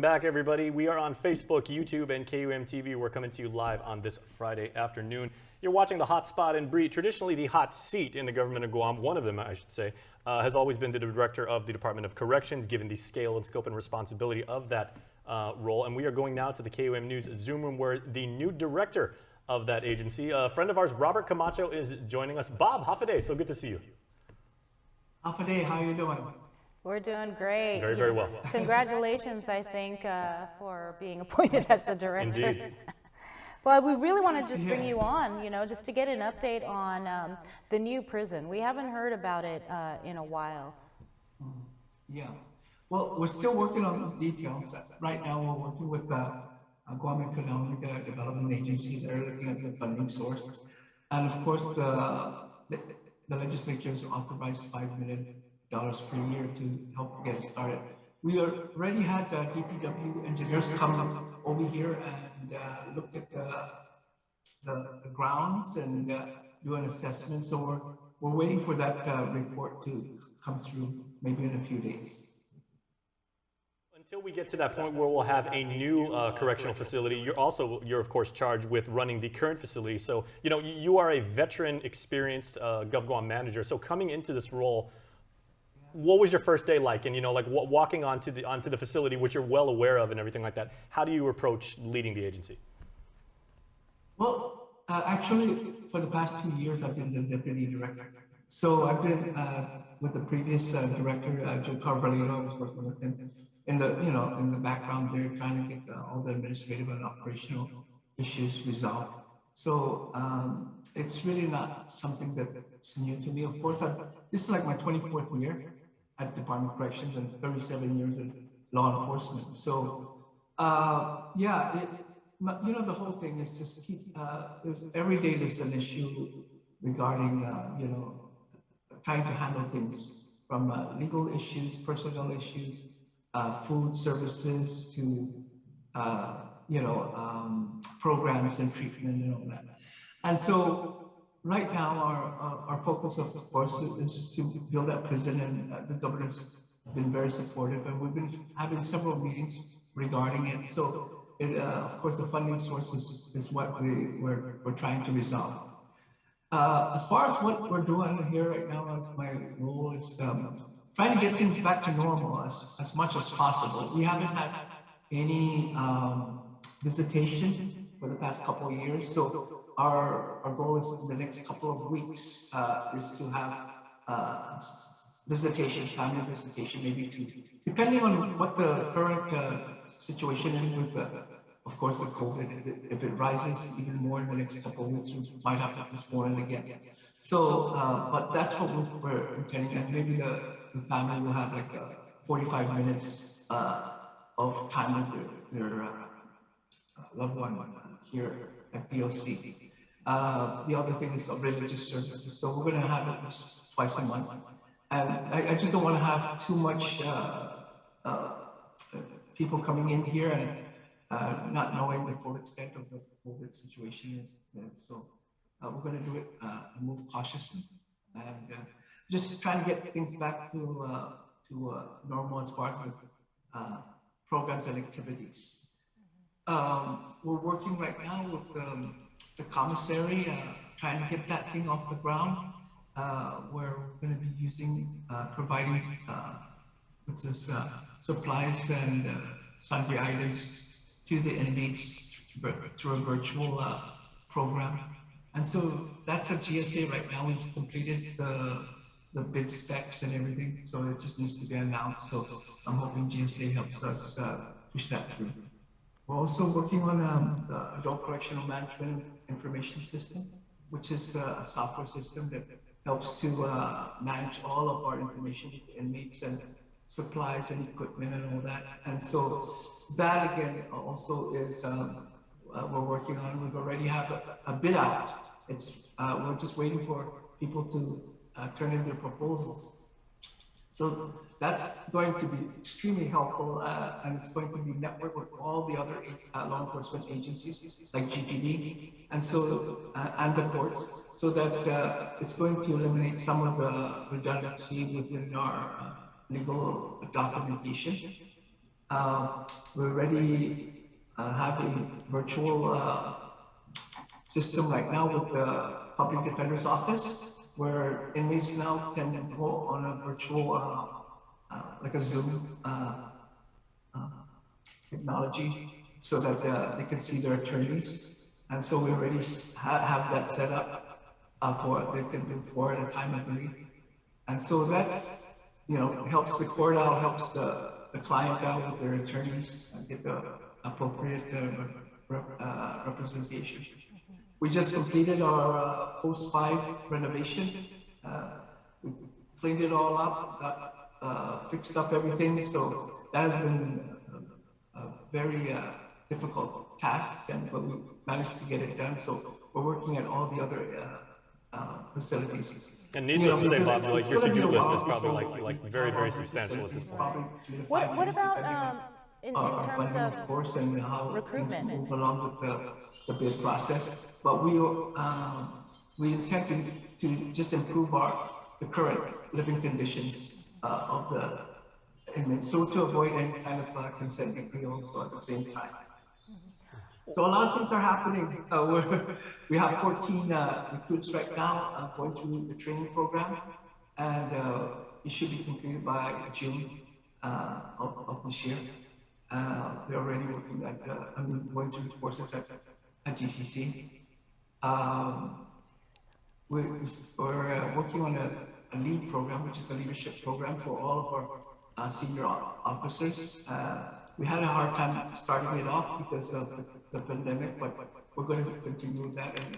back, everybody. We are on Facebook, YouTube, and KUM TV. We're coming to you live on this Friday afternoon. You're watching the hot spot in Bree. Traditionally, the hot seat in the government of Guam, one of them, I should say, has always been the director of the Department of Corrections, given the scale and scope and responsibility of that role. And we are going now to the KUM News Zoom room, where the new director of that agency, a friend of ours, Bob Camacho, is joining us. Bob, Hafaday, so good to see you. Hafaday, how are you doing? We're doing great. Very, very well. Congratulations, I think, for being appointed as the director. Indeed. Well, we really want to just bring you on, just to get an update on the new prison. We haven't heard about it in a while. Yeah. Well, we're still working on those details. Right now, we're working with Guam Economic Development Agency. They're looking at the funding source. And of course, the legislature has authorized $5 million per year to help get it started. We already had DPW engineers come over here and looked at the grounds and do an assessment. So we're waiting for that report to come through maybe in a few days. Until we get to that point where we'll have a new correctional facility, you're of course charged with running the current facility. So you are a veteran, experienced GovGuam manager. So coming into this role, what was your first day like? And like walking onto the facility, which you're well aware of and everything like that. How do you approach leading the agency? Well, actually, for the past 2 years, I've been the deputy director. So I've been with the previous director, Joe Carvalho. I was working with him in the background there, trying to get all the administrative and operational issues resolved. So it's really not something that's new to me. Of course, this is like my 24th year at Department of Corrections and 37 years in law enforcement. So yeah, the whole thing is just keep, every day there's an issue regarding, trying to handle things from legal issues, personnel issues, food services to, programs and treatment and all that. And so right now our focus, of course, is to build that prison, and the governor's been very supportive, and we've been having several meetings regarding it. So of course, the funding source is what we're trying to resolve. As far as what we're doing here right now, as my role is trying to get things back to normal as much as possible. We haven't had any visitation for the past couple of years, so our goal is in the next couple of weeks is to have visitation, family visitation, maybe 2, depending on what the current situation is with of course, the COVID. If it rises even more in the next couple of weeks, we might have to postpone it again. So, but that's what we're intending, and maybe the family will have like 45 minutes of time with their loved one here at BOC. The other thing is religious services. So we're going to have it twice a month. And I just don't want to have too much people coming in here and not knowing the full extent of the COVID situation is. So we're going to do it, move cautiously, and just trying to get things back to normal as far as programs and activities. We're working right now with the commissary, trying to get that thing off the ground, where we're going to be providing supplies and sundry items to the inmates through a virtual program. And so that's at GSA right now. We've completed the bid specs and everything, so it just needs to be announced. So I'm hoping GSA helps us push that through. We're also working on the Adult Correctional Management Information System, which is a software system that helps to manage all of our information with the inmates and supplies and equipment and all that. And so that again also is we're working on. We've already have a bid out. We're just waiting for people to turn in their proposals. So that's going to be extremely helpful, and it's going to be networked with all the other law enforcement agencies like GPD and and the courts, so that it's going to eliminate some of the redundancy within our legal documentation. We already have a virtual system right now with the Public Defender's Office, where inmates now can go on a virtual, like a Zoom technology, so that they can see their attorneys. And so we already have that set up for they can do 4 at a time, I believe. And so that's, helps the court out, helps the client out with their attorneys and get the appropriate representation. We just completed our post-5 renovation. We cleaned it all up, got, fixed up everything. So that has been a very difficult task, but we managed to get it done. So we're working at all the other facilities. And needless to say, Bob, like your to-do list is probably like very, very substantial at this point. What about in terms of course, and how recruitment? Move along with the bid process, but we intend to just improve the current living conditions of the inmates, so to avoid any kind of consent decree also at the same time. So a lot of things are happening. We have 14 recruits right now going through the training program, and it should be completed by June of this year. They're already working at, going through the courses at GCC. We're working on a LEAD program, which is a leadership program for all of our senior officers. We had a hard time starting it off because of the pandemic, but we're going to continue with that. And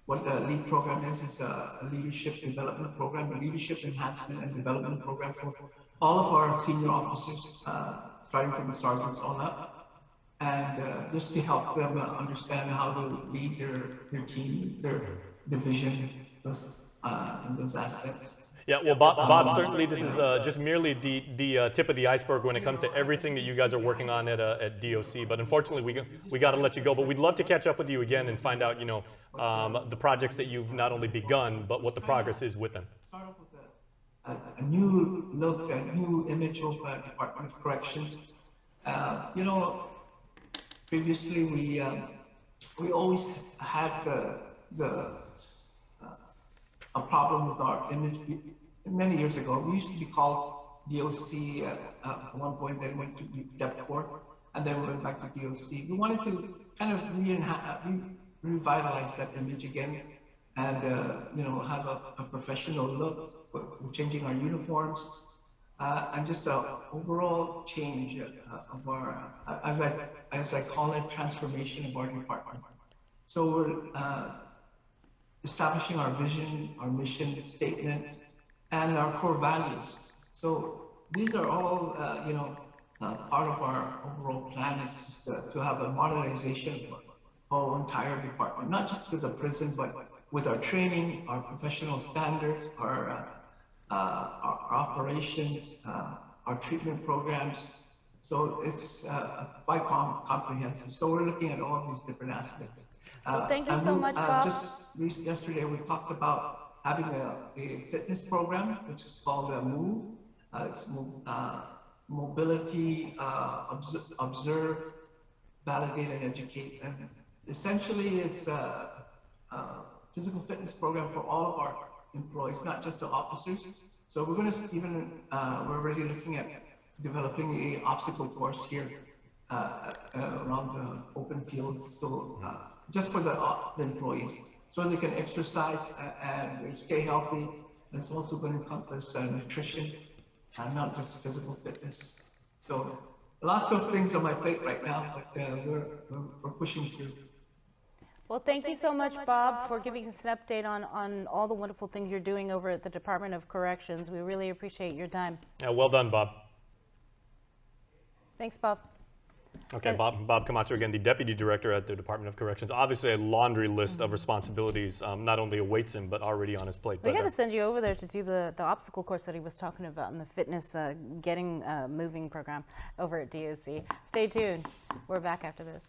what the LEAD program is a leadership development program, a leadership enhancement and development program for all of our senior officers, starting from the sergeants on up, and just to help them understand how to lead their team, their division, in those aspects. Yeah, well, Bob, certainly this is just merely the tip of the iceberg when it comes to everything that you guys are working on at DOC. But unfortunately, we got to let you go. But we'd love to catch up with you again and find out, the projects that you've not only begun, but what the progress is with them. Start off with a new look, a new image of Department of Corrections. Previously we always had a problem with our image. Many years ago, we used to be called DOC at one point, then went to DepCorp, and then we went back to DOC. We wanted to kind of revitalize that image again, and have a professional look. We're changing our uniforms, and just an overall change of our, as I call it, transformation of our department. So we're establishing our vision, our mission statement, and our core values. So these are all, part of our overall plan is just to have a modernization of our whole entire department, not just with the prison, but with our training, our professional standards, our operations, our treatment programs. So it's quite comprehensive. So we're looking at all these different aspects. Well, thank you so much, Bob. Just yesterday, we talked about having a fitness program, which is called MOVE. It's Mobility, Observe, Validate, and Educate. And essentially, it's a physical fitness program for all of our employees, not just the officers. So we're going to we're already looking at developing an obstacle course here around the open fields. So just for the employees, so they can exercise and stay healthy. And it's also going to encompass nutrition and not just physical fitness. So lots of things on my plate right now, but we're pushing through. Well, thank you so much, Bob, for giving us an update on all the wonderful things you're doing over at the Department of Corrections. We really appreciate your time. Yeah, well done, Bob. Thanks, Bob. Okay, Bob Camacho again, the Deputy Director at the Department of Corrections. Obviously a laundry list of responsibilities not only awaits him, but already on his plate. We got to send you over there to do the obstacle course that he was talking about in the fitness moving program over at DOC. Stay tuned. We're back after this.